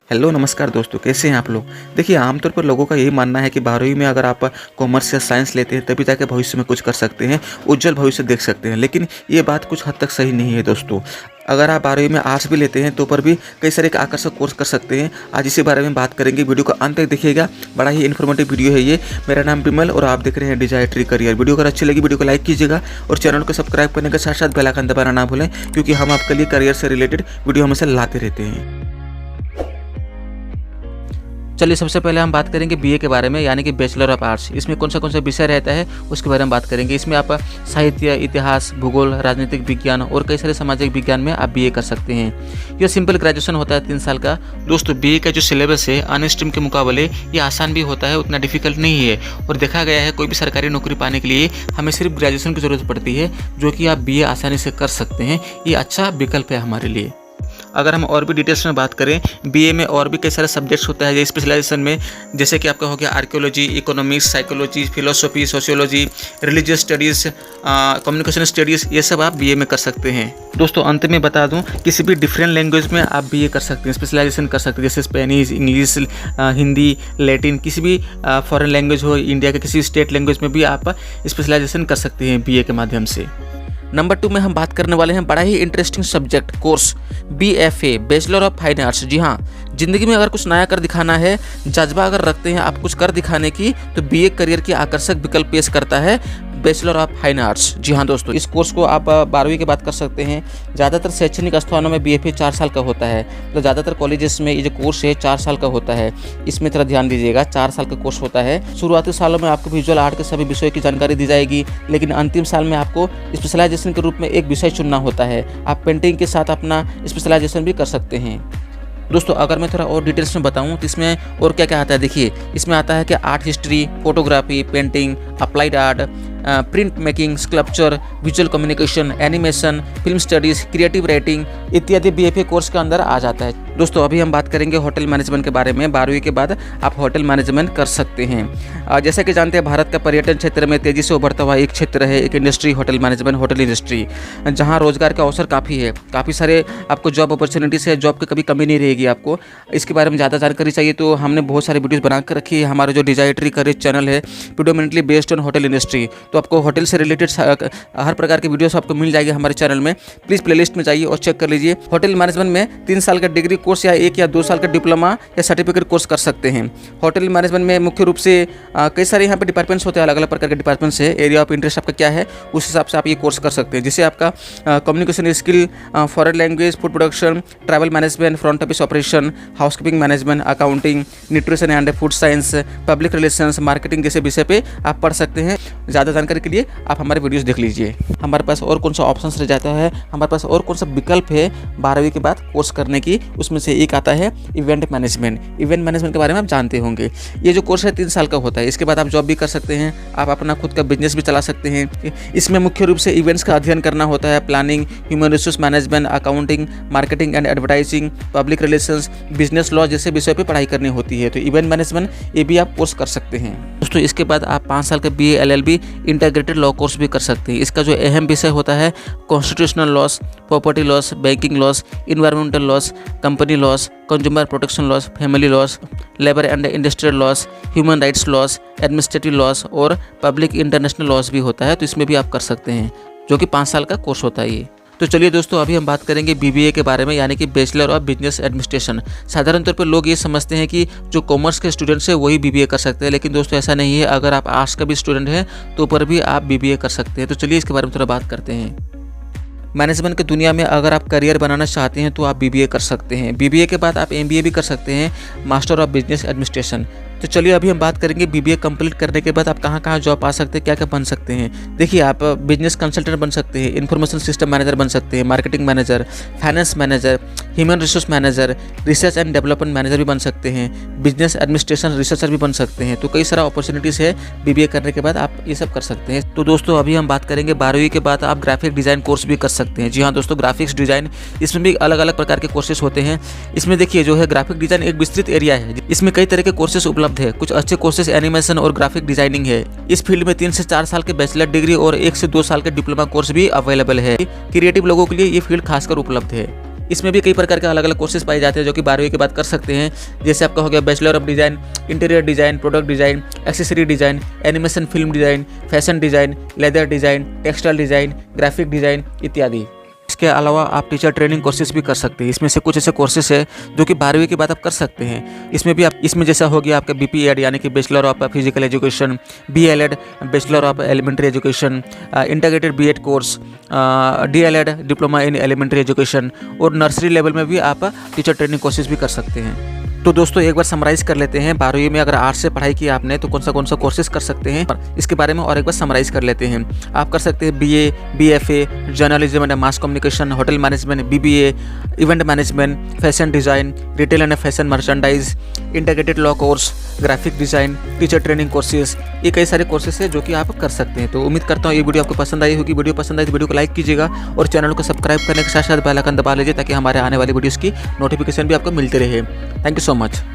Hello नमस्कार दोस्तों, कैसे हैं आप लोग। देखिए, आमतौर पर लोगों का यही मानना है कि 12वीं में अगर आप कॉमर्स या साइंस लेते हैं तभी जाके भविष्य में कुछ कर सकते हैं, उज्जवल भविष्य देख सकते हैं। लेकिन ये बात कुछ हद तक सही नहीं है दोस्तों। अगर आप 12वीं में आर्ट्स भी लेते हैं तो पर भी कई सारे आकर्षक कोर्स कर सकते हैं। आज इसी बारे में बात करेंगे, वीडियो को अंत तक देखिएगा। बड़ा ही इन्फॉर्मेटिव वीडियो है ये। मेरा नाम विमल और आप देख रहे हैं डिजायर ट्री करियर। वीडियो अगर अच्छी लगी वीडियो को लाइक कीजिएगा और चैनल को सब्सक्राइब करने के साथ साथ बेल आइकन दबाना ना भूलें, क्योंकि हम आपके लिए करियर से रिलेटेड वीडियो हमेशा लाते रहते हैं। चलिए, सबसे पहले हम बात करेंगे बीए के बारे में, यानी कि बैचलर ऑफ आर्ट्स। इसमें कौन सा विषय रहता है उसके बारे में बात करेंगे। इसमें आप साहित्य, इतिहास, भूगोल, राजनीतिक विज्ञान और कई सारे सामाजिक विज्ञान में आप बीए कर सकते हैं। यह सिंपल ग्रेजुएशन होता है 3 साल का। दोस्तों, बीए का जो सिलेबस है अन्य स्ट्रीम के मुकाबले ये आसान भी होता है, उतना डिफिकल्ट नहीं है। और देखा गया है कोई भी सरकारी नौकरी पाने के लिए हमें सिर्फ ग्रेजुएशन की जरूरत पड़ती है, जो कि आप बीए आसानी से कर सकते हैं। ये अच्छा विकल्प है हमारे लिए। अगर हम और भी डिटेल्स में बात करें, बीए में और भी कई सारे सब्जेक्ट्स होता है स्पेशलाइजेशन में, जैसे कि आपका हो गया archaeology, economics, psychology, philosophy, sociology, religious studies, communication studies, ये सब आप बीए में कर सकते हैं। दोस्तों, अंत में बता दूं, किसी भी डिफरेंट लैंग्वेज में आप बीए कर सकते हैं, स्पेशलाइजेशन कर सकते हैं, जैसे स्पेनिश, इंग्लिश, हिंदी, लैटिन, किसी भी फॉरेन लैंग्वेज हो, इंडिया के किसी स्टेट लैंग्वेज में भी आप स्पेशलाइजेशन कर सकते हैं बीए के माध्यम से। नंबर 2 में हम बात करने वाले हैं बड़ा ही interesting subject course, BFA, bachelor of fine arts. जी हाँ, जिंदगी में अगर कुछ नया कर दिखाना है, जज्बा अगर रखते हैं आप कुछ कर दिखाने की, तो बीए करियर की आकर्षक विकल्प पेश करता है बैचलर ऑफ फाइन आर्ट्स। जी हाँ दोस्तों, इस कोर्स को आप 12वीं के बाद कर सकते हैं। ज़्यादातर शैक्षणिक स्थानों में BFA 4 साल का होता है, तो ज़्यादातर कॉलेजेस में ये जो कोर्स है 4 साल का होता है। इसमें थोड़ा ध्यान दीजिएगा, 4 साल का कोर्स होता है। शुरुआती सालों में आपको विजुअल आर्ट के सभी विषयों की जानकारी दी जाएगी, लेकिन अंतिम साल में आपको स्पेशलाइजेशन के रूप में एक विषय चुनना होता है। आप पेंटिंग के साथ अपना स्पेशलाइजेशन भी कर सकते हैं। दोस्तों, अगर मैं थोड़ा और डिटेल्स में बताऊं तो इसमें और क्या क्या आता है। देखिए, इसमें आता है कि art history, photography, painting, applied art, print making, sculpture, visual communication, animation, film studies, creative writing इत्यादि BFA कोर्स के अंदर आ जाता है। दोस्तों, अभी हम बात करेंगे होटल मैनेजमेंट के बारे में। 12वीं के बाद आप होटल मैनेजमेंट कर सकते हैं। जैसा कि जानते हैं, भारत का पर्यटन क्षेत्र में तेज़ी से उभरता हुआ एक क्षेत्र है, एक industry hotel management, hotel industry, जहाँ रोजगार का अवसर काफ़ी है। काफ़ी सारे आपको जॉब अपॉर्चुनिटीज़ है, जॉब की कभी कमी नहीं रहेगी आपको। इसके बारे में ज़्यादा जानकारी चाहिए तो हमने बहुत सारी वीडियोज़ बना कर रखी है। हमारा जो डिजायर ट्री करियर चैनल है, predominantly based on hotel industry, तो आपको होटल से रिलेटेड हर प्रकार की वीडियोस आपको मिल जाएगी हमारे चैनल में। प्लीज़ प्लेलिस्ट में जाइए और चेक कर लीजिए। होटल मैनेजमेंट में 3 साल का डिग्री कोर्स या 1 या 2 साल का डिप्लोमा या सर्टिफिकेट कोर्स कर सकते हैं। होटल मैनेजमेंट में मुख्य रूप से कई सारे यहाँ पे डिपार्टमेंट्स होते हैं, अलग अलग प्रकार के डिपार्टमेंट्स है। एरिया ऑफ इंटरेस्ट आपका क्या है, उस हिसाब से आप ये कोर्स कर सकते हैं। जैसे आपका communication skill, foreign language, food production, travel management, front office operation, housekeeping management, accounting, nutrition and food science, public relations, marketing जैसे विषय पे आप पढ़ सकते हैं। ज़्यादा जानकारी के लिए आप हमारे वीडियोस देख लीजिए। हमारे पास और कौन सा ऑप्शंस रह जाता है, हमारे पास और कौन सा विकल्प है 12वीं के बाद कोर्स करने की, उसमें से एक आता है इवेंट मैनेजमेंट। इवेंट मैनेजमेंट के बारे में आप जानते होंगे। ये जो कोर्स है 3 साल का होता है। इसके बाद आप जॉब भी कर सकते हैं, आप अपना खुद का बिजनेस भी चला सकते हैं। इसमें मुख्य रूप से इवेंट्स का अध्ययन करना होता है, planning, human resource management, accounting, marketing and advertising, public relations, business law जैसे विषय पर पढ़ाई करनी होती है। तो इवेंट मैनेजमेंट ये भी आप कोर्स कर सकते हैं। दोस्तों, इसके बाद आप 5 साल का BA LLB integrated law course भी कर सकते हैं। इसका जो अहम विषय होता है constitutional loss, property loss, banking loss, environmental loss, company loss, consumer protection loss, family loss, labour and industrial loss, human rights loss, administrative loss और पब्लिक इंटरनेशनल लॉस भी होता है। तो इसमें भी आप कर सकते हैं, जो कि 5 साल का कोर्स होता है ये। तो चलिए दोस्तों, अभी हम बात करेंगे BBA के बारे में, यानी कि बैचलर ऑफ बिजनेस एडमिनिस्ट्रेशन। साधारण तौर पर लोग ये समझते हैं कि जो कॉमर्स के स्टूडेंट्स हैं वही BBA कर सकते हैं, लेकिन दोस्तों ऐसा नहीं है। अगर आप आर्ट्स का भी स्टूडेंट हैं तो पर भी आप BBA कर सकते हैं। तो चलिए इसके बारे में थोड़ा बात करते हैं। मैनेजमेंट की दुनिया में अगर आप करियर बनाना चाहते हैं तो आप BBA कर सकते हैं। BBA के बाद आप MBA भी कर सकते हैं, मास्टर ऑफ बिजनेस एडमिनिस्ट्रेशन। तो चलिए अभी हम बात करेंगे BBA कंप्लीट करने के बाद आप कहाँ कहाँ जॉब पा सकते हैं, क्या क्या बन सकते हैं। देखिए, आप बिजनेस कंसल्टेंट बन सकते हैं, इन्फॉर्मेशन सिस्टम मैनेजर बन सकते हैं, marketing manager, finance manager, human resource manager, research and development manager भी बन सकते हैं, बिजनेस एडमिनिस्ट्रेशन रिसर्चर भी बन सकते हैं। तो कई सारा अपॉर्चुनिटीज़ है BBA करने के बाद, आप ये सब कर सकते हैं। तो दोस्तों, अभी हम बात करेंगे 12वीं के बाद आप ग्राफिक डिज़ाइन कोर्स भी कर सकते हैं। जी हाँ दोस्तों, ग्राफिक्स डिज़ाइन, इसमें भी अलग अलग प्रकार के कोर्सेज होते हैं। इसमें देखिए, जो है ग्राफिक डिज़ाइन एक विस्तृत एरिया है, इसमें कई तरह के कोर्सेज उपलब्ध है। कुछ अच्छे कोर्सेज एनिमेशन और ग्राफिक डिजाइनिंग है। इस फील्ड में 3 से 4 साल के बैचलर डिग्री और 1 से 2 साल के डिप्लोमा कोर्स भी अवेलेबल है। क्रिएटिव लोगों के लिए ये फील्ड खासकर उपलब्ध है। इसमें भी कई प्रकार के अलग अलग कोर्सेज पाए जाते हैं जो कि 12वीं के बाद कर सकते हैं। जैसे आपका हो गया bachelor of design, interior design, product design, accessory design, animation film design, fashion design, leather design, textile design, graphic design इत्यादि। इसके अलावा आप टीचर ट्रेनिंग कोर्सेज भी कर सकते हैं। इसमें से कुछ ऐसे कोर्सेज है जो कि 12वीं के बाद आप कर सकते हैं। इसमें जैसा हो गया आपका BPEd यानी कि bachelor of physical education, BLEd bachelor of elementary education, integrated BEd course, DLEd diploma in elementary education, और नर्सरी लेवल में भी आप टीचर ट्रेनिंग कोर्सेज भी कर सकते हैं। तो दोस्तों एक बार समराइज़ कर लेते हैं, 12वीं में अगर आर्ट्स से पढ़ाई की आपने तो कौन सा कोर्सेज कर सकते हैं, इसके बारे में और एक बार समराइज़ कर लेते हैं। आप कर सकते हैं BA, BFA, journalism and mass communication, hotel management, BBA, event management, fashion design, retail and fashion merchandise, integrated law course, graphic design, teacher training courses, ये कई सारे कोर्सेज है जो कि आप कर सकते हैं। तो उम्मीद करता हूँ ये वीडियो आपको पसंद आई होगी। वीडियो पसंद आई तो वीडियो को लाइक कीजिएगा और चैनल को सब्सक्राइब करने के साथ साथ बेल आइकन दबा लीजिए ताकि हमारे आने वाली वीडियोज़ की नोटिफिकेशन भी आपको मिलती रहे। Thank you so much.